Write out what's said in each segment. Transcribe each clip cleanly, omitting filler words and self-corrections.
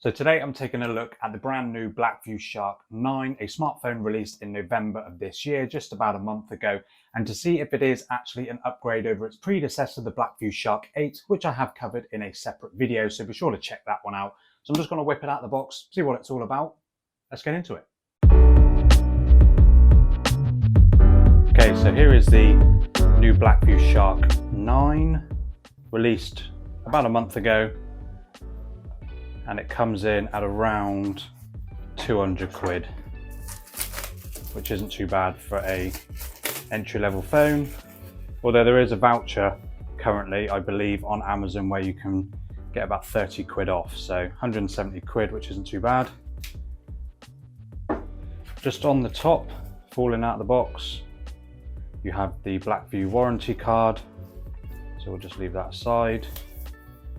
So today I'm taking a look at the brand new Blackview Shark 9, a smartphone released in November of this year, just about a month ago, and to see if it is actually an upgrade over its predecessor, the Blackview Shark 8, which I have covered in a separate video, so be sure to check that one out. So I'm just going to whip it out of the box, see what it's all about. Let's get into it. Okay, so here is the new Blackview Shark 9, released about a month ago. And it comes in at around 200 quid, which isn't too bad for a entry-level phone. Although there is a voucher currently, I believe, on Amazon where you can get about 30 quid off. So 170 quid, which isn't too bad. Just on the top, falling out of the box, you have the Blackview warranty card. So we'll just leave that aside.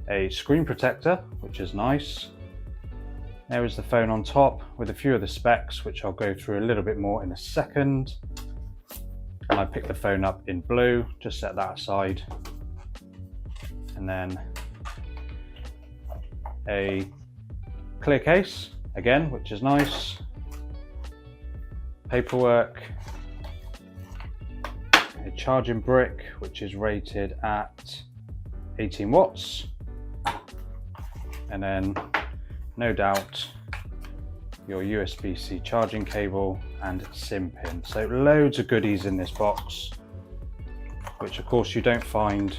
A screen protector, which is nice. There is the phone on top with a few of the specs, which I'll go through a little bit more in a second. And I picked the phone up in blue, just set that aside. And then a clear case, again, which is nice. Paperwork. A charging brick, which is rated at 18 watts. And then, no doubt, your USB-C charging cable and SIM pin. So loads of goodies in this box, which of course you don't find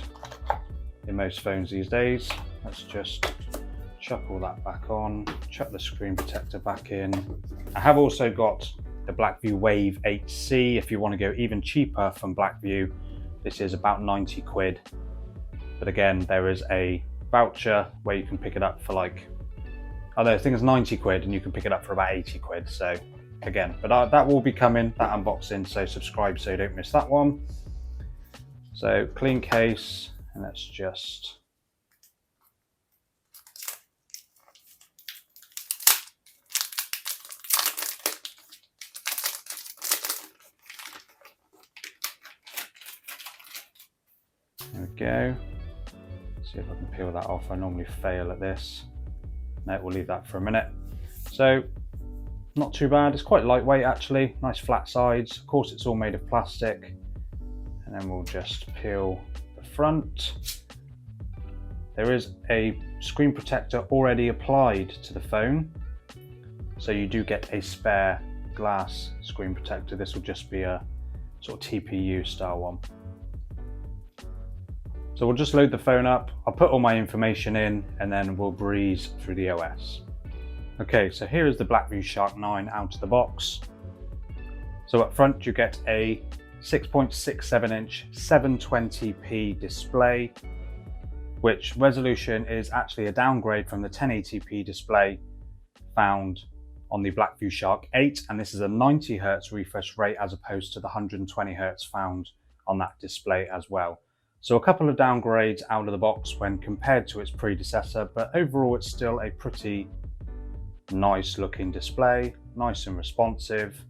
in most phones these days. Let's just chuck all that back on, chuck the screen protector back in. I have also got the Blackview Wave 8C. If you want to go even cheaper from Blackview, this is about 90 quid. But again, there is a voucher where you can pick it up for like, I think it's 90 quid and you can pick it up for about 80 quid. So again, but that will be coming, that unboxing, so subscribe so you don't miss that one. So clean case, and let's just there we go. See if I can peel that off. I normally fail at this. No, we'll leave that for a minute. So, not too bad. It's quite lightweight actually. Nice flat sides. Of course, it's all made of plastic. And then we'll just peel the front. There is a screen protector already applied to the phone. So you do get a spare glass screen protector. This will just be a sort of TPU style one. So we'll just load the phone up, I'll put all my information in, and then we'll breeze through the OS. Okay, so here is the Blackview Shark 9 out of the box. So up front you get a 6.67 inch 720p display, which resolution is actually a downgrade from the 1080p display found on the Blackview Shark 8, and this is a 90 Hz refresh rate as opposed to the 120 Hz found on that display as well. So a couple of downgrades out of the box when compared to its predecessor, but overall it's still a pretty nice looking display, nice and responsive.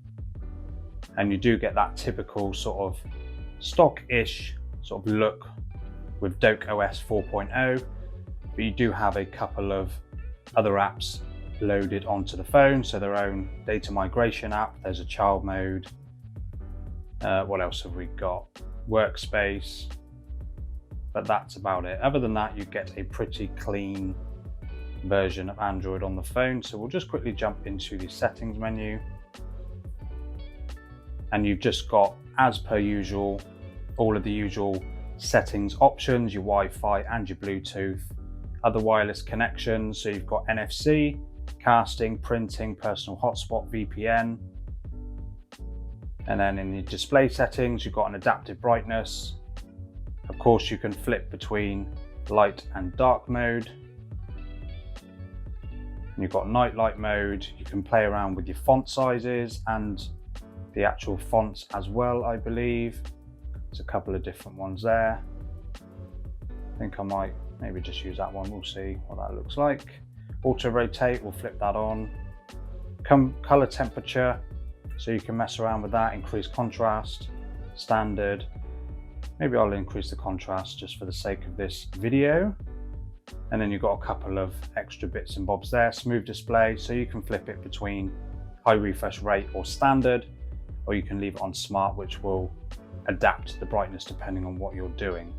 And you do get that typical sort of stock-ish sort of look with Dock OS 4.0, but you do have a couple of other apps loaded onto the phone. So their own data migration app, there's a child mode. What else have we got? Workspace. But that's about it. Other than that, you get a pretty clean version of Android on the phone. So we'll just quickly jump into the settings menu. And you've just got, as per usual, all of the usual settings options, your Wi-Fi and your Bluetooth, other wireless connections. So you've got NFC, casting, printing, personal hotspot, VPN. And then in the display settings, you've got an adaptive brightness. Of course, you can flip between light and dark mode. And you've got night light mode. You can play around with your font sizes and the actual fonts as well, I believe. There's a couple of different ones there. I think I might maybe just use that one. We'll see what that looks like. Auto rotate, we'll flip that on. Color temperature, so you can mess around with that, increase contrast, standard. Maybe I'll increase the contrast just for the sake of this video. And then you've got a couple of extra bits and bobs there. Smooth display, so you can flip it between high refresh rate or standard, or you can leave it on smart, which will adapt the brightness depending on what you're doing.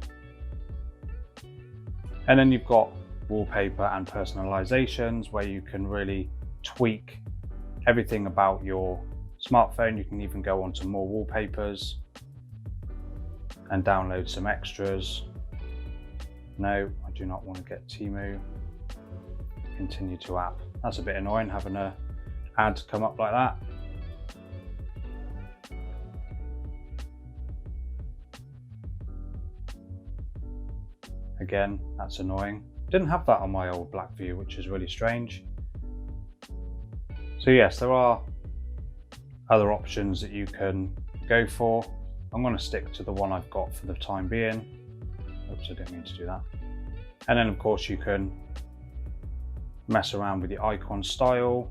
And then you've got wallpaper and personalizations where you can really tweak everything about your smartphone. You can even go onto more wallpapers and download some extras. No, I do not want to get Temu. Continue to app. That's a bit annoying having an ad come up like that. Again, that's annoying. Didn't have that on my old Blackview, which is really strange. So yes, there are other options that you can go for. I'm going to stick to the one I've got for the time being. Oops, I didn't mean to do that. And then of course you can mess around with the icon style,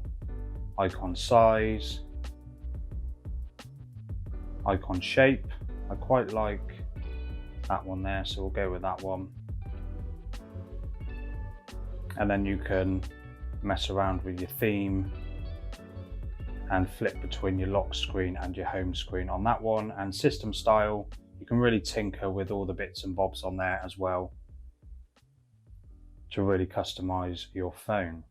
icon size, icon shape. I quite like that one there, so we'll go with that one. And then you can mess around with your theme and flip between your lock screen and your home screen on that one. And system style, you can really tinker with all the bits and bobs on there as well to really customize your phone.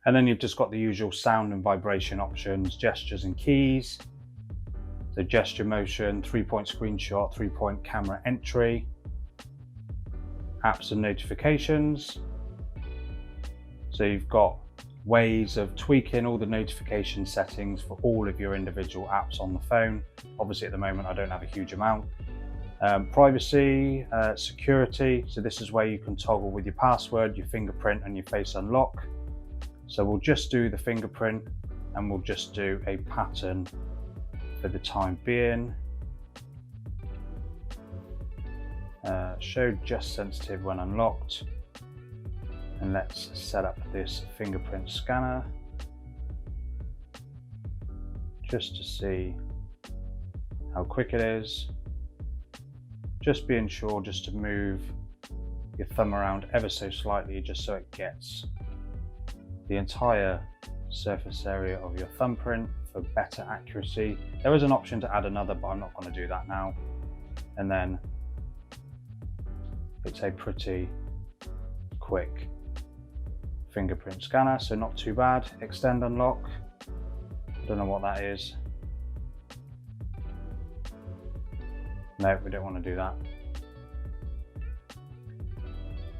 And then you've just got the usual sound and vibration options, gestures and keys. So gesture motion, 3-point screenshot, 3-point camera entry, apps and notifications. So you've got ways of tweaking all the notification settings for all of your individual apps on the phone. Obviously at the moment I don't have a huge amount. Privacy, security, so this is where you can toggle with your password, your fingerprint and your face unlock. So we'll just do the fingerprint and we'll just do a pattern for the time being. Show just sensitive when unlocked. And let's set up this fingerprint scanner just to see how quick it is. Just being sure just to move your thumb around ever so slightly just so it gets the entire surface area of your thumbprint for better accuracy. There is an option to add another, but I'm not going to do that now. And then it's a pretty quick fingerprint scanner, so not too bad. Extend unlock, I don't know what that is. No, we don't want to do that.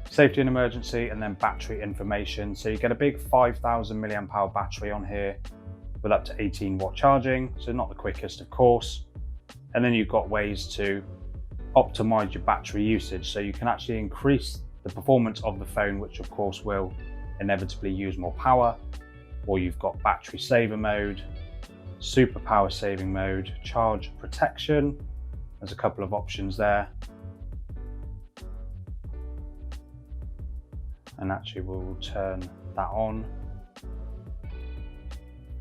Safety and emergency, and then battery information. So you get a big 5,000 milliamp hour battery on here with up to 18 watt charging, so not the quickest of course. And then you've got ways to optimize your battery usage, so you can actually increase the performance of the phone, which of course will inevitably use more power. Or you've got battery saver mode, super power saving mode, charge protection. There's a couple of options there. And actually we'll turn that on.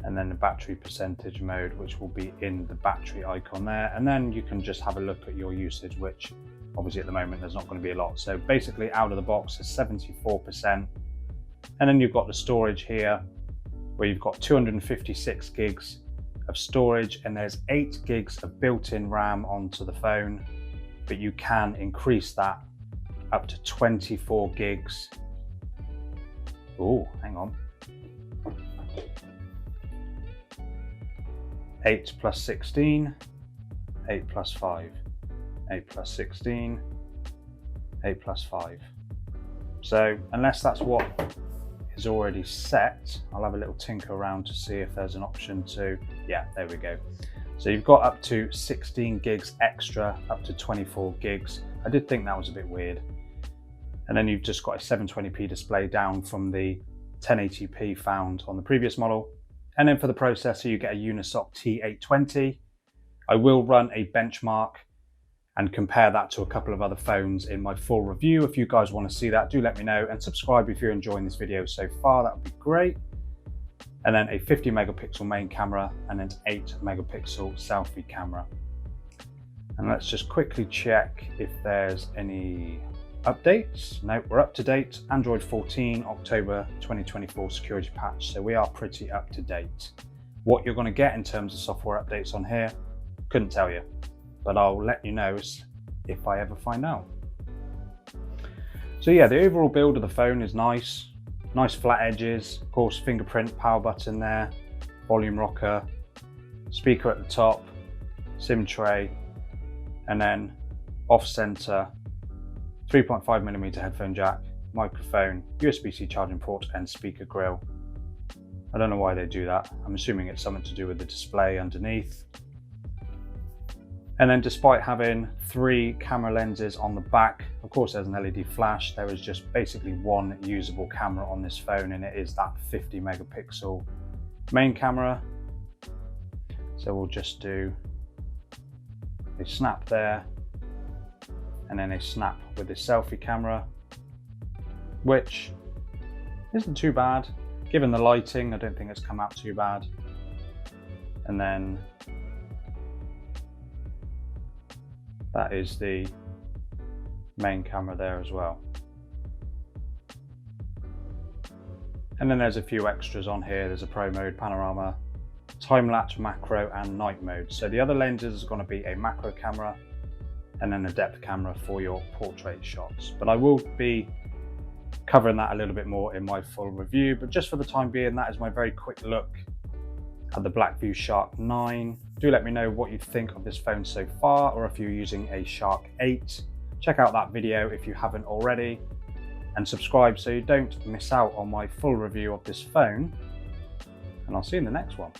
And then the battery percentage mode, which will be in the battery icon there. And then you can just have a look at your usage, which obviously at the moment there's not going to be a lot. So basically out of the box is 74%. And then you've got the storage here where you've got 256 gigs of storage and there's 8 gigs of built-in RAM onto the phone, but you can increase that up to 24 gigs. Oh, hang on. 8 plus 16, 8 plus 5, 8 plus 16, 8 plus 5. So unless that's what is already set, I'll have a little tinker around to see if there's an option to, yeah, there we go. So you've got up to 16 gigs extra, up to 24 gigs. I did think that was a bit weird. And then you've just got a 720p display down from the 1080p found on the previous model. And then for the processor, you get a Unisoc T820. I will run a benchmark and compare that to a couple of other phones in my full review. If you guys want to see that, do let me know and subscribe if you're enjoying this video so far, that would be great. And then a 50 megapixel main camera and an 8 megapixel selfie camera. And let's just quickly check if there's any updates. No, we're up to date. Android 14, October 2024 security patch. So we are pretty up to date. What you're going to get in terms of software updates on here, couldn't tell you, but I'll let you know if I ever find out. So yeah, the overall build of the phone is nice. Nice flat edges, of course, fingerprint, power button there, volume rocker, speaker at the top, SIM tray, and then off-center 3.5mm headphone jack, microphone, USB-C charging port, and speaker grill. I don't know why they do that. I'm assuming it's something to do with the display underneath. And then despite having 3 camera lenses on the back, of course there's an LED flash, there is just basically one usable camera on this phone, and it is that 50 megapixel main camera. So we'll just do a snap there, and then a snap with the selfie camera, which isn't too bad. Given the lighting, I don't think it's come out too bad. And then that is the main camera there as well. And then there's a few extras on here. There's a pro mode, panorama, time-lapse, macro, and night mode. So the other lenses are going to be a macro camera and then a depth camera for your portrait shots. But I will be covering that a little bit more in my full review. But just for the time being, that is my very quick look at the Blackview Shark 9. Do let me know what you think of this phone so far, or if you're using a Shark 8. Check out that video if you haven't already, and subscribe so you don't miss out on my full review of this phone. And I'll see you in the next one.